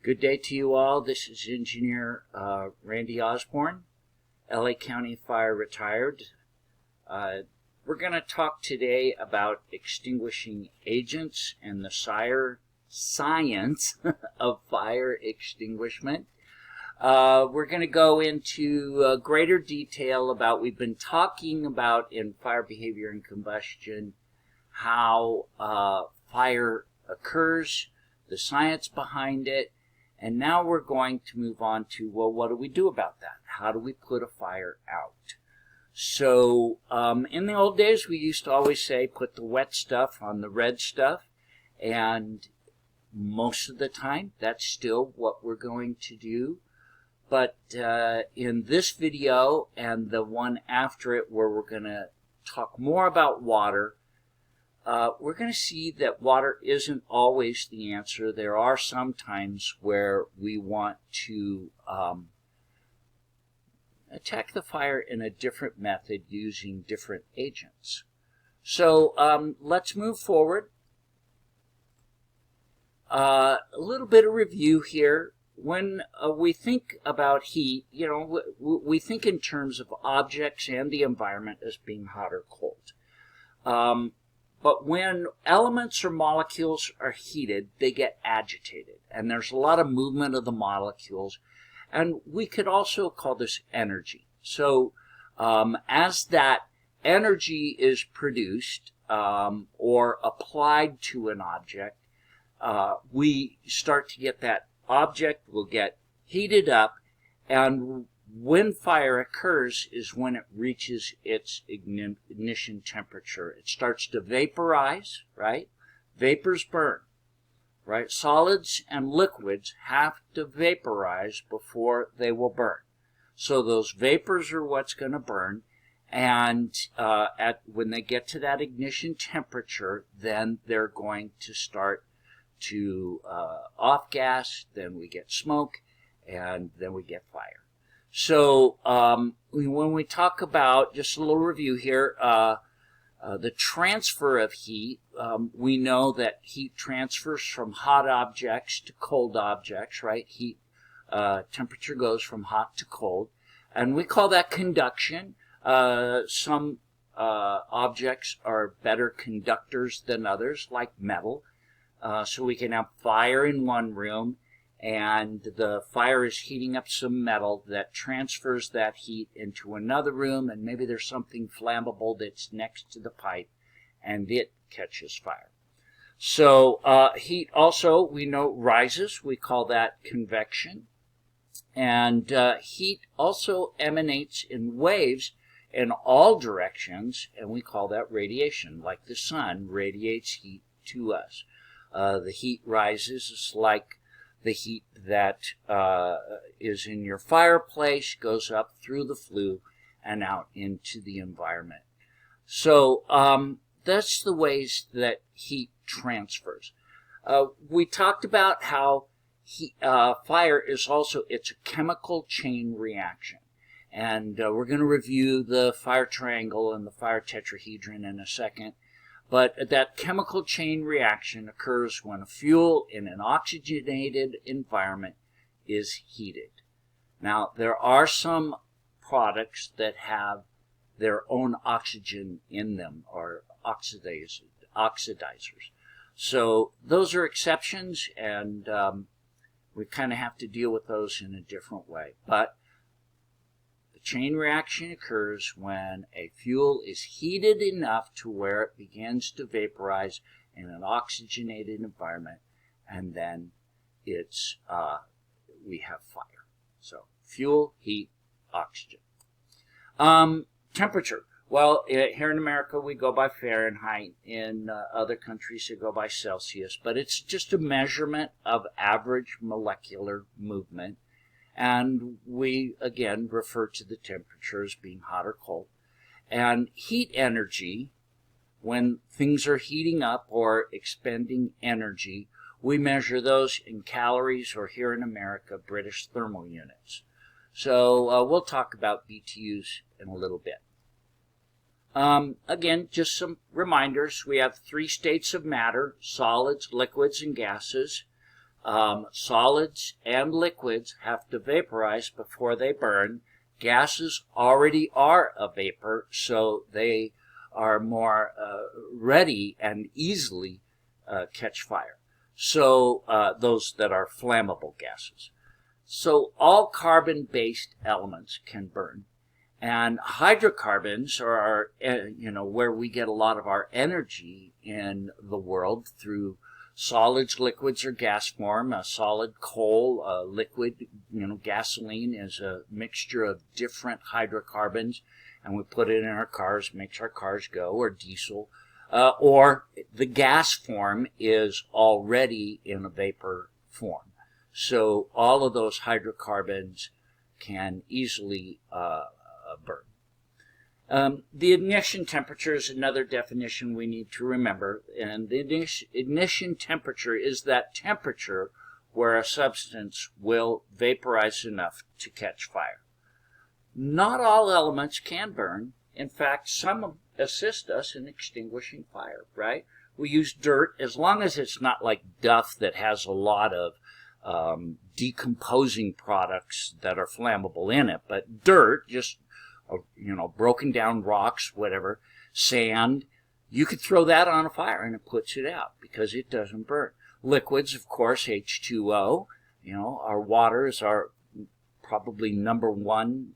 Good day to you all. This is Engineer Randy Osborne, LA County Fire retired. We're going to talk today about extinguishing agents and the science of fire extinguishment. We're going to go into greater detail about, we've been talking about in fire behavior and combustion, how fire occurs, the science behind it, and now we're going to move on to, well, what do we do about that? How do we put a fire out? So in the old days, we used to always say, put the wet stuff on the red stuff, and most of the time, that's still what we're going to do. But in this video and the one after it, where we're going to talk more about water, we're going to see that water isn't always the answer. There are some times where we want to attack the fire in a different method using different agents. So let's move forward. A little bit of review here. When we think about heat, we think in terms of objects and the environment as being hot or cold. But when elements or molecules are heated, they get agitated, and there's a lot of movement of the molecules, and we could also call this energy. So as that energy is produced or applied to an object, we start to get that object will get heated up, and when fire occurs is when it reaches its ignition temperature. It starts to vaporize, right? Vapors burn, right? Solids and liquids have to vaporize before they will burn. So those vapors are what's going to burn, and when they get to that ignition temperature, then they're going to start to off gas, then we get smoke, and then we get fire. So when we talk about, just a little review here, the transfer of heat, we know that heat transfers from hot objects to cold objects, right? Heat temperature goes from hot to cold, and we call that conduction. Some objects are better conductors than others, like metal. So we can have fire in one room, and the fire is heating up some metal that transfers that heat into another room, and maybe there's something flammable that's next to the pipe, and it catches fire. So heat also, we know, rises. We call that convection. And heat also emanates in waves in all directions, and we call that radiation, like the sun radiates heat to us. The heat rises. It's like the heat that is in your fireplace goes up through the flue and out into the environment. So that's the ways that heat transfers. We talked about how fire is also, it's a chemical chain reaction. And we're going to review the fire triangle and the fire tetrahedron in a second. But that chemical chain reaction occurs when a fuel in an oxygenated environment is heated. Now, there are some products that have their own oxygen in them, or oxidizers. So those are exceptions, and we kind of have to deal with those in a different way. But the chain reaction occurs when a fuel is heated enough to where it begins to vaporize in an oxygenated environment, and then it's we have fire. So fuel, heat, oxygen. Temperature. Well, here in America we go by Fahrenheit. In other countries they go by Celsius, but it's just a measurement of average molecular movement. And we, again, refer to the temperature as being hot or cold. And heat energy, when things are heating up or expending energy, we measure those in calories, or here in America, British thermal units. So we'll talk about BTUs in a little bit. Again, just some reminders. We have 3 states of matter: solids, liquids, and gases. Solids and liquids have to vaporize before they burn. Gases already are a vapor, so they are more ready and easily catch fire. So those that are flammable gases. So all carbon-based elements can burn. And hydrocarbons are, where we get a lot of our energy in the world through solids, liquids, or gas form. A solid coal, a liquid, gasoline is a mixture of different hydrocarbons, and we put it in our cars, makes our cars go, or diesel. Or the gas form is already in a vapor form. So all of those hydrocarbons can easily burn. The ignition temperature is another definition we need to remember, and the ignition temperature is that temperature where a substance will vaporize enough to catch fire. Not all elements can burn. In fact, some assist us in extinguishing fire, right? We use dirt, as long as it's not like duff that has a lot of decomposing products that are flammable in it, but dirt, just broken down rocks, whatever, sand, you could throw that on a fire and it puts it out because it doesn't burn. Liquids, of course, H2O, our water is our probably number one,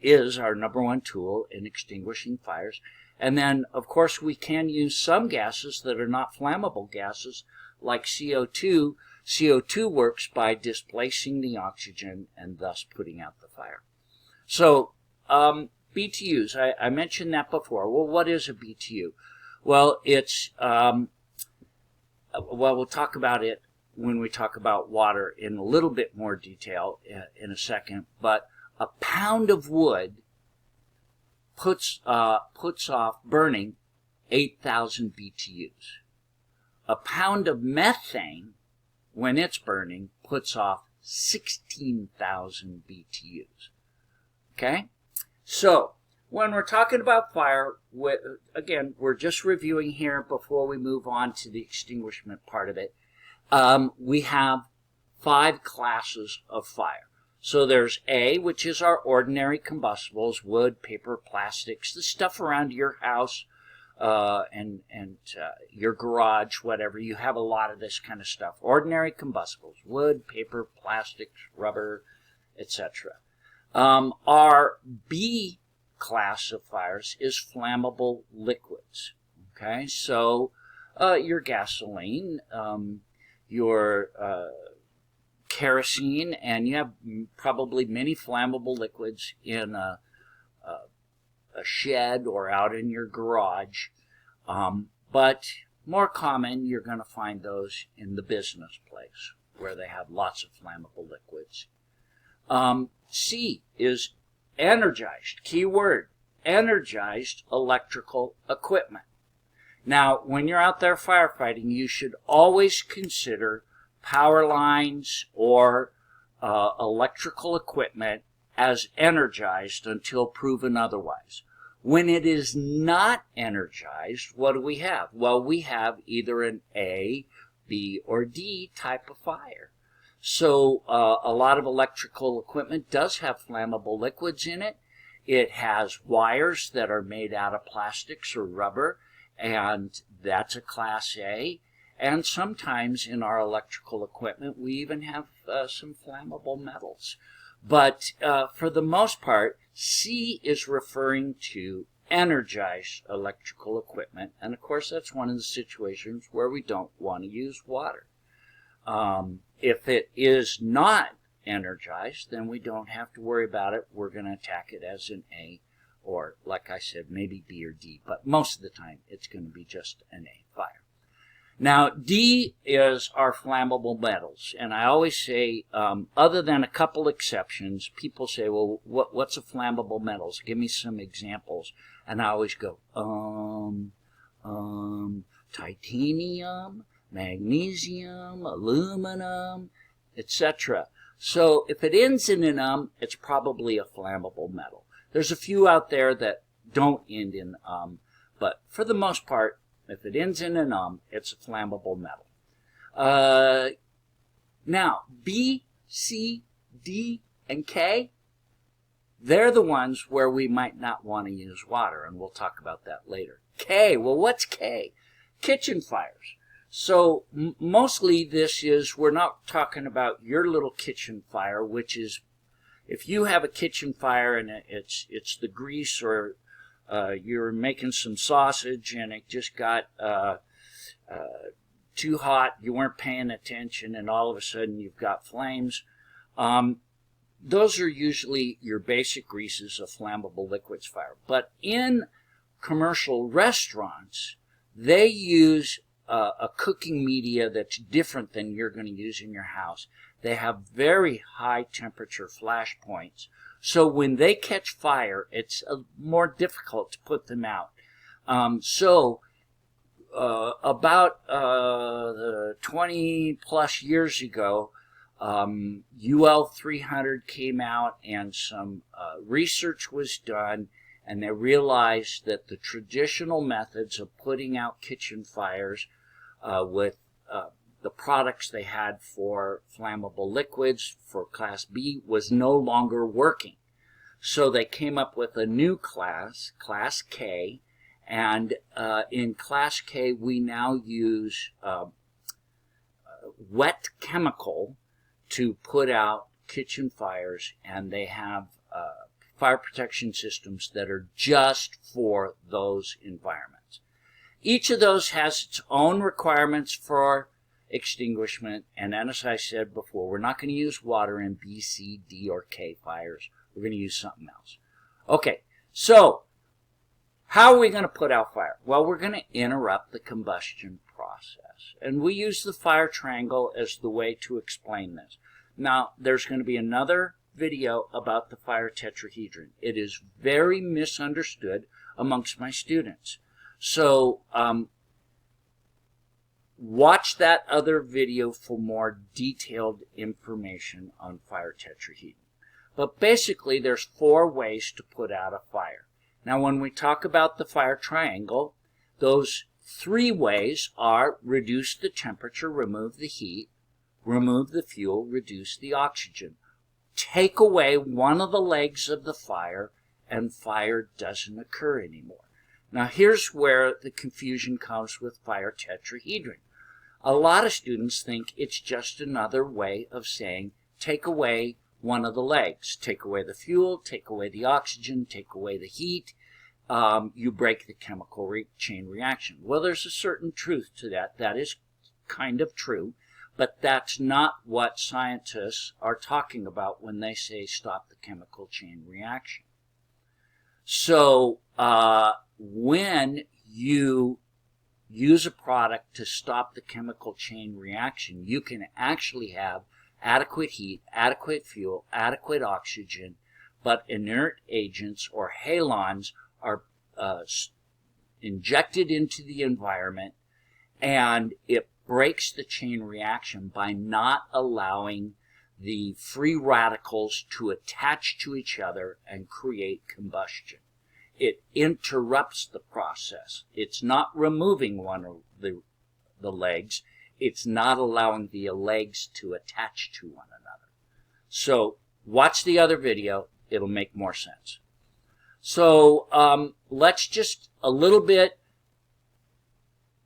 is our number one tool in extinguishing fires. And then, of course, we can use some gases that are not flammable gases, like CO2. CO2 works by displacing the oxygen and thus putting out the fire. So, BTUs, I mentioned that before. Well, what is a BTU? Well, it's, we'll talk about it when we talk about water in a little bit more detail in a second, but a pound of wood puts off burning 8,000 BTUs. A pound of methane, when it's burning, puts off 16,000 BTUs. Okay? So, when we're talking about fire, again, we're just reviewing here before we move on to the extinguishment part of it. We have 5 classes of fire. So there's A, which is our ordinary combustibles, wood, paper, plastics, the stuff around your house and your garage, whatever. You have a lot of this kind of stuff. Ordinary combustibles, wood, paper, plastics, rubber, etc. Our B class of fires is flammable liquids. Okay, so your gasoline, your kerosene, and you have probably many flammable liquids in a shed or out in your garage. But more common, you're going to find those in the business place where they have lots of flammable liquids. C is energized, key word, energized electrical equipment. Now, when you're out there firefighting, you should always consider power lines or electrical equipment as energized until proven otherwise. When it is not energized, what do we have? Well, we have either an A, B, or D type of fire. So a lot of electrical equipment does have flammable liquids in it. It has wires that are made out of plastics or rubber, and that's a class A. And sometimes in our electrical equipment, we even have some flammable metals. But for the most part, C is referring to energized electrical equipment. And of course, that's one of the situations where we don't want to use water. If it is not energized, then we don't have to worry about it. We're going to attack it as an A, or like I said, maybe B or D. But most of the time, it's going to be just an A fire. Now, D is our flammable metals. And I always say, other than a couple exceptions, people say, well, what's a flammable metals? Give me some examples. And I always go, titanium, magnesium, aluminum, etc. So if it ends in an it's probably a flammable metal. There's a few out there that don't end in but for the most part, if it ends in an it's a flammable metal. Now, B, C, D, and K, they're the ones where we might not want to use water, and we'll talk about that later. K, well, what's K? Kitchen fires. So mostly this is, we're not talking about your little kitchen fire, which is, if you have a kitchen fire and it's the grease, or you're making some sausage and it just got too hot, you weren't paying attention, and all of a sudden you've got flames. Those are usually your basic greases of flammable liquids fire. But in commercial restaurants, they use a cooking media that's different than you're going to use in your house. They have very high temperature flash points. So when they catch fire, it's more difficult to put them out. About 20 plus years ago, UL 300 came out, and some research was done, and they realized that the traditional methods of putting out kitchen fires with the products they had for flammable liquids for Class B was no longer working. So they came up with a new class, Class K, and in Class K we now use wet chemical to put out kitchen fires, and they have fire protection systems that are just for those environments. Each of those has its own requirements for extinguishment, and as I said before, we're not going to use water in B, C, D, or K fires. We're going to use something else. Okay, so how are we going to put out fire? Well, we're going to interrupt the combustion process, and we use the fire triangle as the way to explain this. Now, there's going to be another video about the fire tetrahedron. It is very misunderstood amongst my students. So watch that other video for more detailed information on fire tetrahedron. But basically, there's 4 ways to put out a fire. Now, when we talk about the fire triangle, those 3 ways are reduce the temperature, remove the heat, remove the fuel, reduce the oxygen. Take away one of the legs of the fire, and fire doesn't occur anymore. Now, here's where the confusion comes with fire tetrahedron. A lot of students think it's just another way of saying take away one of the legs. Take away the fuel, take away the oxygen, take away the heat. You break the chemical chain reaction. Well, there's a certain truth to that. That is kind of true. But that's not what scientists are talking about when they say stop the chemical chain reaction. So when you use a product to stop the chemical chain reaction, you can actually have adequate heat, adequate fuel, adequate oxygen, but inert agents or halons are injected into the environment, and it breaks the chain reaction by not allowing the free radicals to attach to each other and create combustion. It interrupts the process. It's not removing one of the legs. It's not allowing the legs to attach to one another. So watch the other video. It'll make more sense. So let's just a little bit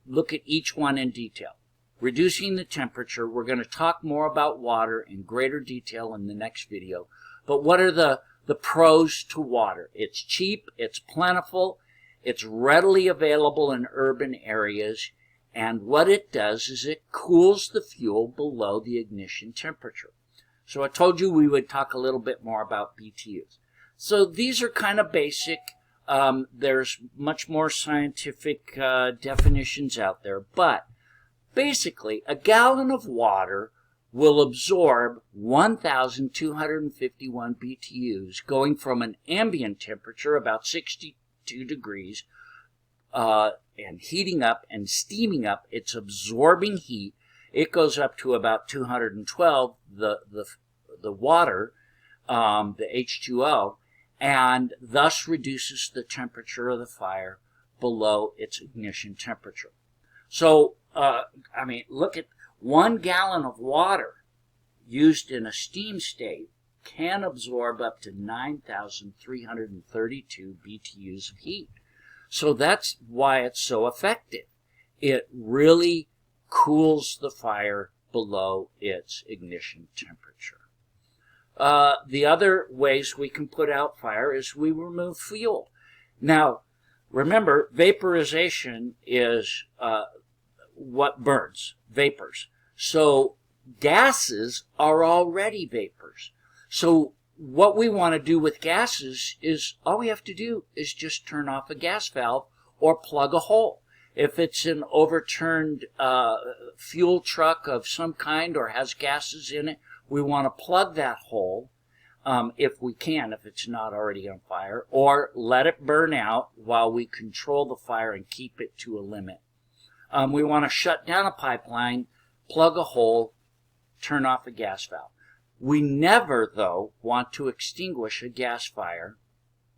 look at each one in detail. Reducing the temperature. We're going to talk more about water in greater detail in the next video. But what are the pros to water? It's cheap, it's plentiful, it's readily available in urban areas, and what it does is it cools the fuel below the ignition temperature. So I told you we would talk a little bit more about BTUs. So these are kind of basic. There's much more scientific definitions out there, but basically a gallon of water will absorb 1,251 BTUs, going from an ambient temperature, about 62 degrees, and heating up and steaming up. It's absorbing heat. It goes up to about 212, the water, the H2O, and thus reduces the temperature of the fire below its ignition temperature. So, I mean, look at 1 gallon of water used in a steam state, can absorb up to 9,332 BTUs of heat. So that's why it's so effective. It really cools the fire below its ignition temperature. The other ways we can put out fire is we remove fuel. Now, remember, vaporization is what burns, vapors. So gases are already vapors. So what we want to do with gases is, all we have to do is just turn off a gas valve or plug a hole. If it's an overturned fuel truck of some kind or has gases in it, we want to plug that hole if we can, if it's not already on fire, or let it burn out while we control the fire and keep it to a limit. We want to shut down a pipeline, plug a hole, turn off a gas valve. We never, though, want to extinguish a gas fire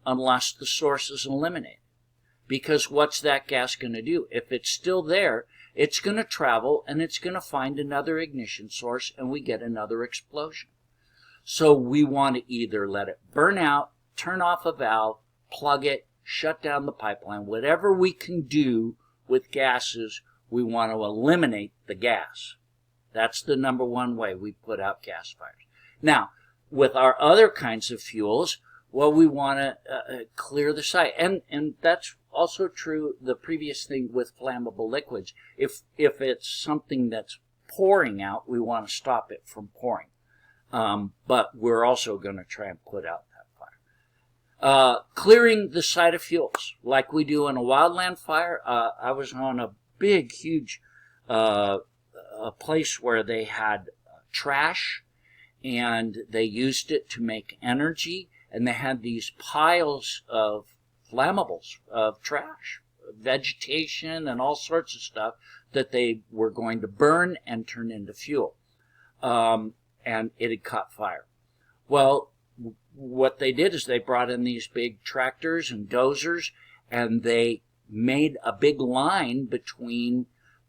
unless the source is eliminated. Because what's that gas going to do? If it's still there, it's going to travel and it's going to find another ignition source and we get another explosion. So we want to either let it burn out, turn off a valve, plug it, shut down the pipeline. Whatever we can do with gases, we want to eliminate the gas. That's the number one way we put out gas fires. Now, with our other kinds of fuels, well, we want to clear the site. And that's also true, the previous thing with flammable liquids. If it's something that's pouring out, we want to stop it from pouring. But we're also going to try and put out that fire. Clearing the site of fuels, like we do in a wildland fire. I was on a big, huge a place where they had trash, and they used it to make energy, and they had these piles of flammables, of trash, vegetation, and all sorts of stuff that they were going to burn and turn into fuel. And it had caught fire. Well, what they did is they brought in these big tractors and dozers, and they made a big line between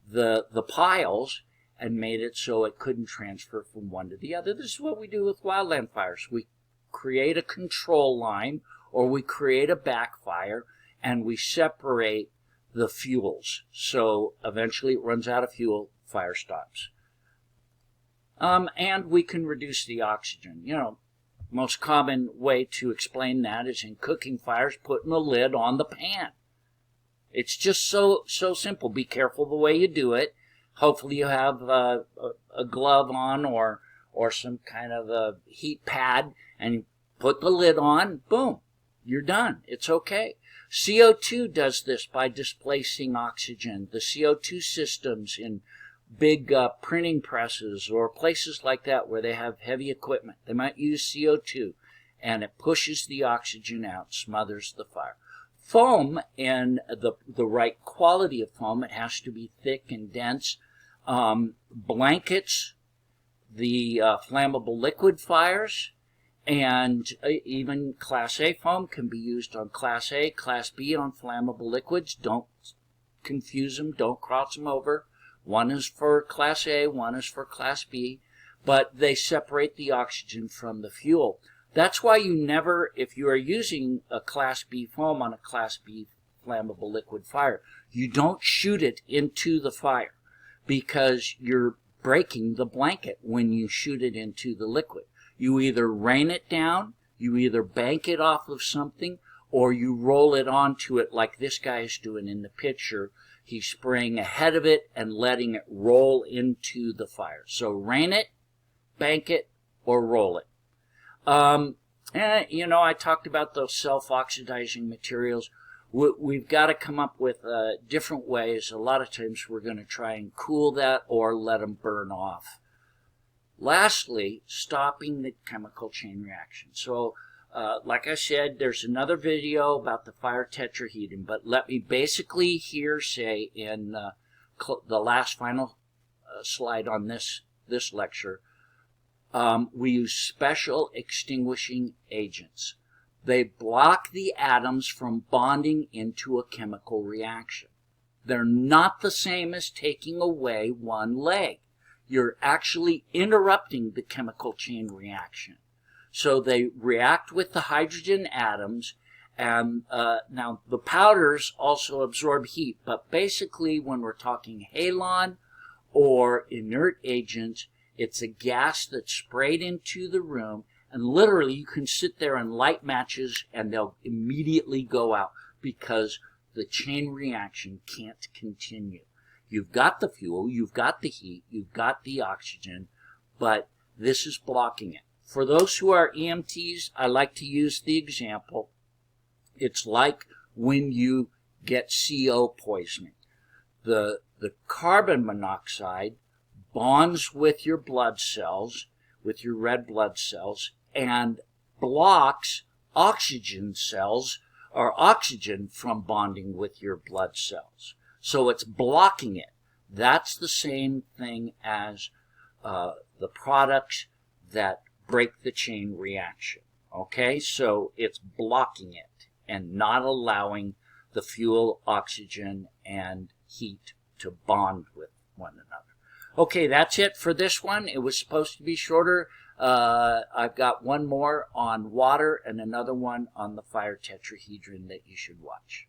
the piles and made it so it couldn't transfer from one to the other. This is what we do with wildland fires. We create a control line, or we create a backfire, and we separate the fuels. So eventually it runs out of fuel, fire stops. And we can reduce the oxygen. You know, most common way to explain that is in cooking fires, putting a lid on the pan. It's just so simple. Be careful the way you do it. Hopefully you have a glove on or some kind of a heat pad, and you put the lid on, boom, you're done. It's okay. CO2 does this by displacing oxygen. The CO2 systems in big printing presses or places like that where they have heavy equipment, they might use CO2, and it pushes the oxygen out, smothers the fire. Foam, and the right quality of foam, it has to be thick and dense. Blankets, the flammable liquid fires, and even Class A foam can be used on Class A, Class B on flammable liquids. Don't confuse them, don't cross them over. One is for Class A, one is for Class B, but they separate the oxygen from the fuel. That's why you never, if you are using a Class B foam on a Class B flammable liquid fire, you don't shoot it into the fire, because you're breaking the blanket when you shoot it into the liquid. You either rain it down, you either bank it off of something, or you roll it onto it like this guy is doing in the picture. He's spraying ahead of it and letting it roll into the fire. So rain it, bank it, or roll it. You know, I talked about those self-oxidizing materials. We've got to come up with different ways. A lot of times we're going to try and cool that or let them burn off. Lastly, stopping the chemical chain reaction. So, like I said, there's another video about the fire tetraheating, but let me basically here say in the last final slide on this lecture, we use special extinguishing agents. They block the atoms from bonding into a chemical reaction. They're not the same as taking away one leg. you're actually interrupting the chemical chain reaction. So they react with the hydrogen atoms, and now the powders also absorb heat, but basically when we're talking halon or inert agents, it's a gas that's sprayed into the room, and literally you can sit there and light matches and they'll immediately go out because the chain reaction can't continue. You've got the fuel, you've got the heat, you've got the oxygen, but this is blocking it. For those who are EMTs, I like to use the example. It's like when you get CO poisoning. The carbon monoxide bonds with your blood cells, with your red blood cells, and blocks oxygen cells or oxygen from bonding with your blood cells. So it's blocking it. That's the same thing as the products that break the chain reaction. Okay, so it's blocking it and not allowing the fuel, oxygen, and heat to bond with one another. Okay, that's it for this one. It was supposed to be shorter. I've got one more on water and another one on the fire tetrahedron that you should watch.